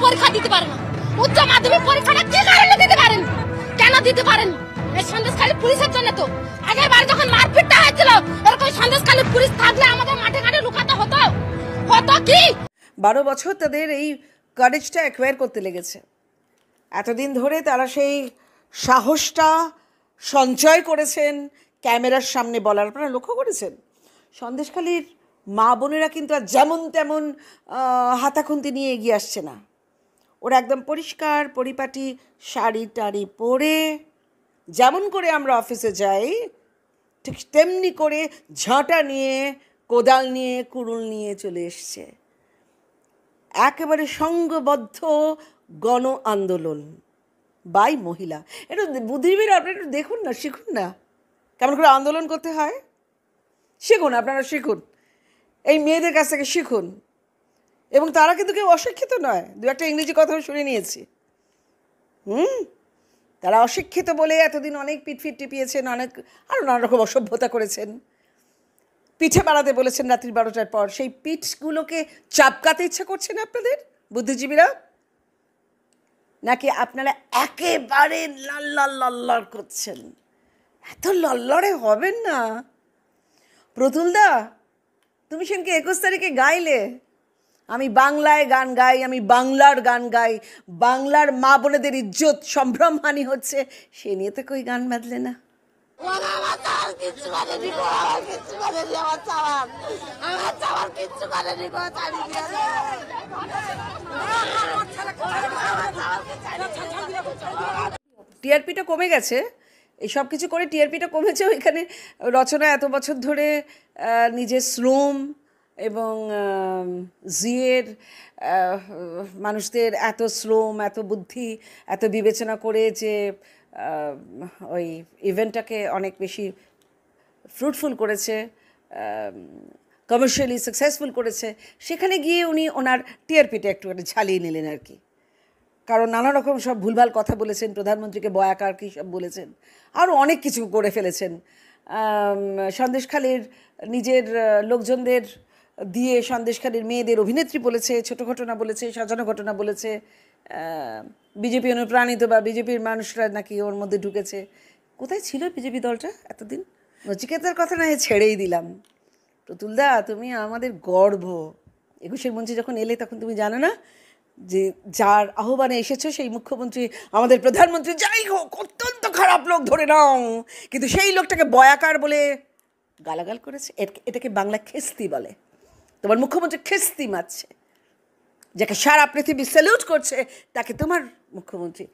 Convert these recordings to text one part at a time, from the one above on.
পরীক্ষা দিতে পারে না। উচ্চ মাধ্যমিক পরীক্ষাটা কি কারণে দিতে পারেন? কেন দিতে পারেন? এই সন্দেশখালী পুলিশের জন্য তো। আগের বার যখন মারপিটটা হয়েছিল, এরকম সন্দেশখালী পুলিশ থাকলে আমাদের মাঠে ঘাটে লুকাতে হতো কি? 12 বছর তাদের এই কারেজটা অ্যাকোয়ার করতে লেগেছে। এতদিন ধরে তারা সেই সাহসটা সঞ্চয় করেছেন ক্যামেরার সামনে বলার। আপনারা লক্ষ্য করেছেন সন্দেশখালীর মা বোনেরা কিন্তু আর যেমন তেমন হাতাখুন্তি নিয়ে এগিয়ে আসছে না। ওরা একদম পরিষ্কার পরিপাটি শাড়ি টাড়ি পরে যেমন করে আমরা অফিসে যাই ঠিক তেমনি করে ঝাঁটা নিয়ে কোদাল নিয়ে কুড়ুল নিয়ে চলে এসছে। একেবারে সংঘবদ্ধ গণ আন্দোলন বাই মহিলা। একটু বুদ্ধিজীবীরা আপনারা একটু দেখুন না, শিখুন না কেমন করে আন্দোলন করতে হয়। শিখুন, আপনারা শিখুন, এই মেয়েদের কাছ থেকে শিখুন। এবং তারা কিন্তু কেউ অশিক্ষিত নয়। দু একটা ইংরেজি কথাও শুনে নিয়েছি। তারা অশিক্ষিত বলে এতদিন অনেক পিটফিট টিপিয়েছেন, অনেক আরও নানা রকম অসভ্যতা করেছেন, পিঠে বাড়াতে বলেছেন রাত্রি 12টার পর। সেই পিঠগুলোকে চাপকাতে ইচ্ছা করছে না আপনাদের বুদ্ধিজীবীরা? নাকি আপনারা একেবারে লল্লর করছেন? এত লল্লরে হবেন না। প্রতুলদা, তুমি সেদিনকে 21 তারিখে গাইলে আমি বাংলায় গান গাই, আমি বাংলার গান গাই, বাংলার মা বোনেদের ইজ্জত সম্ভ্রমহানি হচ্ছে, সে নিয়ে তো কই গান বাঁধলে না। টিআরপিটা কমে গেছে, এই সব কিছু করে টিআরপিটা কমেছে। ওইখানে রচনা এত বছর ধরে নিজের শ্রম এবং জিয়ের মানুষদের এত শ্রম, এত বুদ্ধি, এত বিবেচনা করে যে ওই ইভেন্টটাকে অনেক বেশি ফ্রুটফুল করেছে, কমার্শিয়ালি সাকসেসফুল করেছে, সেখানে গিয়ে উনি ওনার টিআরপিটা একটু ঝালিয়ে নিলেন আর কি। কারণ নানা রকম সব ভুলভাল কথা বলেছেন, প্রধানমন্ত্রীকে বয়াকার কী সব বলেছেন, আরও অনেক কিছু করে ফেলেছেন। সন্দেশখালীর নিজের লোকজনদের দিয়ে সন্দেশখালীর মেয়েদের অভিনেত্রী বলেছে, ছোট ঘটনা বলেছে, সাজানো ঘটনা বলেছে। বিজেপি অনুপ্রাণিত বা বিজেপির মানুষরা নাকি ওর মধ্যে ঢুকেছে। কোথায় ছিল বিজেপি দলটা এতদিন? নচিকেতার কথা না ছেড়েই দিলাম। প্রতুলদা, তুমি আমাদের গর্ব। 21-এর মঞ্চে যখন এলে তখন তুমি জানো না যে যার আহ্বানে এসেছো সেই মুখ্যমন্ত্রী, আমাদের প্রধানমন্ত্রী, যাই হোক অত্যন্ত খারাপ লোক ধরে নাও, কিন্তু সেই লোকটাকে বয়াকার বলে গালাগাল করেছে। এটাকে বাংলা খেস্তি বলে। তোমার মুখ্যমন্ত্রী খেস্তি মারছে, যাকে সারা পৃথিবী স্যালুট করছে, তাকে তোমার মুখ্যমন্ত্রী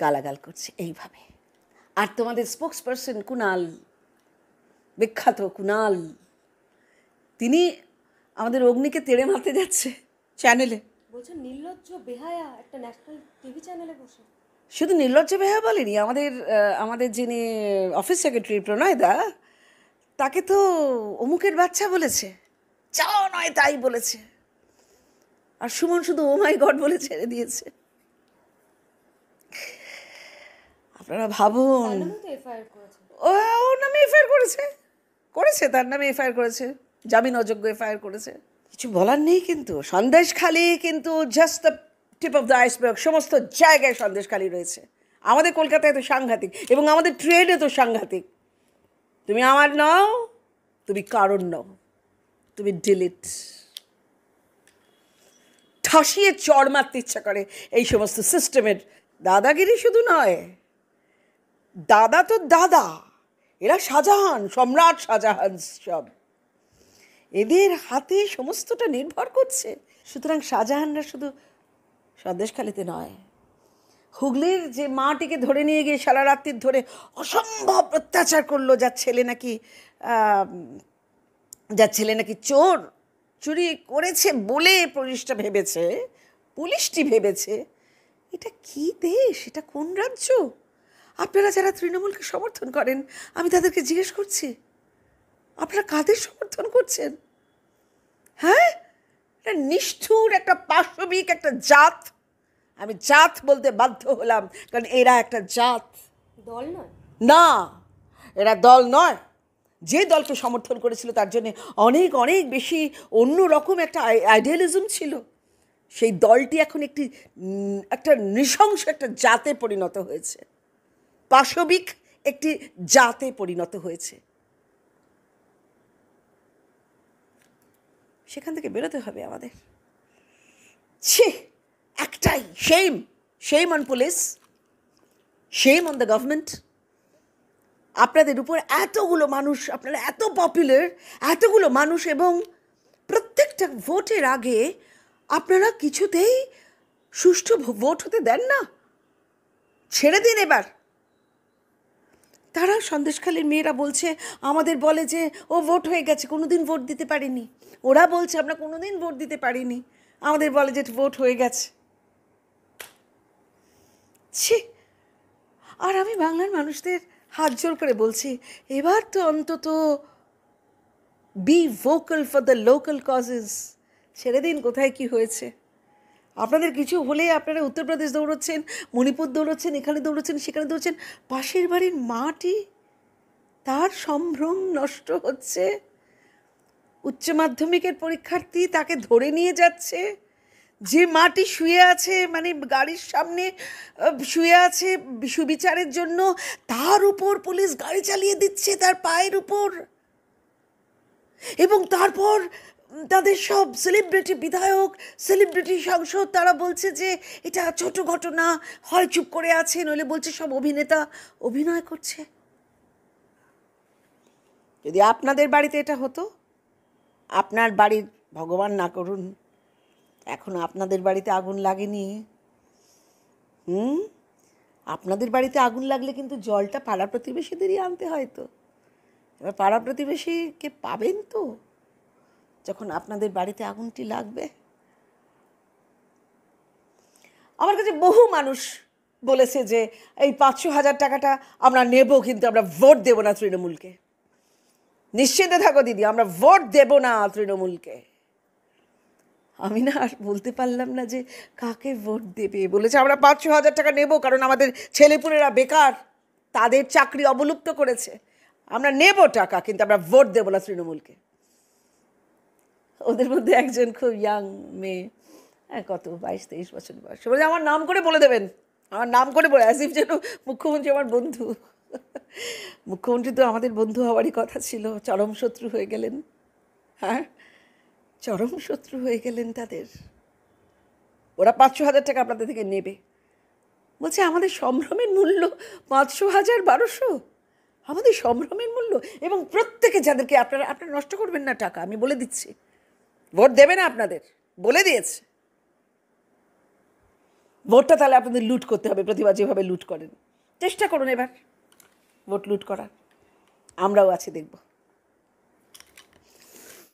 গালাগাল করছে এইভাবে। আর তোমাদের স্পোক্স পারসন কুণাল, বিখ্যাত কুণাল, তিনি আমাদের অগ্নিকে তেড়ে মারতে যাচ্ছে চ্যানেলে। বলছেন নির্লজ্জ বেহায়া একটা ন্যাশনাল টিভি চ্যানেলে বসে। শুধু নির্লজ্জ বেহায়া বলেনি, আমাদের যিনি অফিস সেক্রেটারি প্রণয় দা, তাকে তো অমুকের বাচ্চা বলেছে, যা নয় তাই বলেছে। আর সুমন শুধু ও মাই গড বলে ছেড়ে দিয়েছে। আপনারা ভাবুন। ওর নামে এফআইআর করেছে, তার নামে এফআইআর করেছে, জামিন অযোগ্য এফআইআর করেছে। কিছু বলার নেই। কিন্তু সন্দেশখালী কিন্তু just the tip of the iceberg. সমস্ত জায়গায় সন্দেশখালী রয়েছে। আমাদের কলকাতায় তো সাংঘাতিক, এবং আমাদের ট্রেডে তো সাংঘাতিক। তুমি আমার নও, তুমি কারণ নও, তুমি ডিলিট। ঠাসিয়ে চড় মারতে ইচ্ছা করে এই সমস্ত সিস্টেমের। দাদাগিরি শুধু নয়, দাদা তো দাদা, এরা শাহজাহান, সম্রাট শাহজাহান সব, এদের হাতে সমস্তটা নির্ভর করছে। সুতরাং শাহজাহানরা শুধু সন্দেশখালীতে নয়, হুগলির যে মাটিকে ধরে নিয়ে গিয়ে সারা রাত্রির ধরে অসম্ভব অত্যাচার করলো, যার ছেলে নাকি চুরি করেছে বলে পুলিশটি ভেবেছে এটা কি দেশ, এটা কোন রাজ্য? আপনারা যারা তৃণমূলকে সমর্থন করেন, আমি তাদেরকে জিজ্ঞেস করছি, আপনারা কাদের সমর্থন করছেন? হ্যাঁ, এটা নিষ্ঠুর একটা পাশবিক একটা জাত। আমি জাত বলতে বাধ্য হলাম, কারণ এরা একটা জাত, দল নয়। না, এরা দল নয়। যে দলকে সমর্থন করেছিল তার জন্য অনেক অনেক বেশি অন্য রকম একটা আইডিয়ালিজম ছিল। সেই দলটি এখন একটা নৃশংস একটা জাতে পরিণত হয়েছে, পাশবিক একটি জাতে পরিণত হয়েছে। সেখান থেকে বেরোতে হবে আমাদের। একটাই shame on police, shame on the government। আপনাদের উপর এতগুলো মানুষ, আপনারা এত পপুলার, এতগুলো মানুষ, এবং প্রত্যেকটা ভোটের আগে আপনারা কিছুতেই সুষ্ঠু ভোট হতে দেন না। ছেড়ে দিন এবার। তারা সন্দেশখালীর মেয়েরা বলছে, আমাদের বলে যে ও ভোট হয়ে গেছে, কোনোদিন ভোট দিতে পারিনি। ওরা বলছে আমরা কোনোদিন ভোট দিতে পারিনি, আমাদের বলে যে ভোট হয়ে গেছে। আর আমি বাংলার মানুষদের হাত জোর করে বলছি, এবার তো অন্তত be vocal for the local causes. ছেড়ে দিন কোথায় কি হয়েছে। আপনাদের কিছু হলে আপনারা উত্তরপ্রদেশ দৌড়চ্ছেন, মণিপুর দৌড়চ্ছেন, এখানে দৌড়চ্ছেন, সেখানে দৌড়চ্ছেন। পাশের বাড়ির মাটি, তার সম্ভ্রম নষ্ট হচ্ছে। উচ্চ মাধ্যমিকের পরীক্ষার্থী, তাকে ধরে নিয়ে যাচ্ছে। যে মাটি শুয়ে আছে, মানে গাড়ির সামনে শুয়ে আছে সুবিচারের জন্য, তার উপর পুলিশ গাড়ি চালিয়ে দিচ্ছে, তার পায়ের উপর। এবং তারপর তাদের সব সেলিব্রিটি বিধায়ক, সেলিব্রিটি সাংসদ, তারা বলছে যে এটা ছোট ঘটনা, হয় চুপ করে আছে, নইলে বলছে সব অভিনেতা অভিনয় করছে। যদি আপনাদের বাড়িতে এটা হতো, আপনার বাড়ির, ভগবান না করুন এখনো আপনাদের বাড়িতে আগুন লাগেনি, আপনাদের বাড়িতে আগুন লাগলে কিন্তু জলটা পাড়া প্রতিবেশীদেরই আনতে হয়। তো এবার পাড়া প্রতিবেশীকে পাবেন তো যখন আপনাদের বাড়িতে আগুনটি লাগবে। আমার কাছে বহু মানুষ বলেছে যে এই 500,000 টাকাটা আমরা নেব, কিন্তু আমরা ভোট দেব না তৃণমূলকে। নিশ্চিন্তে থাকো দিদি, আমরা ভোট দেব না তৃণমূলকে। আমি না আর বলতে পারলাম না যে কাকে ভোট দেবে। বলেছে আমরা 500,000 টাকা নেব, কারণ আমাদের ছেলেপুলেরা বেকার, তাদের চাকরি অবলুপ্ত করেছে, আমরা নেব টাকা, কিন্তু আমরা ভোট দেব না তৃণমূলকে। ওদের মধ্যে একজন খুব ইয়াং মেয়ে, কত 22-23 বছর বয়স, বলে আমার নাম করে বলে দেবেন, আমার নাম করে বলে, অ্যাজ ইফ যেন মুখ্যমন্ত্রী আমার বন্ধু। মুখ্যমন্ত্রী তো আমাদের বন্ধু হওয়ারই কথা ছিল, চরম শত্রু হয়ে গেলেন। হ্যাঁ, চরম শত্রু হয়ে গেলেন তাদের। ওরা 500,000 টাকা আপনাদের থেকে নেবে, বলছে আমাদের সম্ভ্রমের মূল্য 500,000, 1200, আমাদের সম্ভ্রমের মূল্য। এবং প্রত্যেকে যাদেরকে আপনারা নষ্ট করবেন না টাকা, আমি বলে দিচ্ছি, ভোট দেবে না আপনাদের, বলে দিয়েছে। ভোটটা তাহলে আপনাদের লুট করতে হবে, প্রতিবার যেভাবে লুট করেন চেষ্টা করুন এবার ভোট লুট করার। আমরাও আছি, দেখব।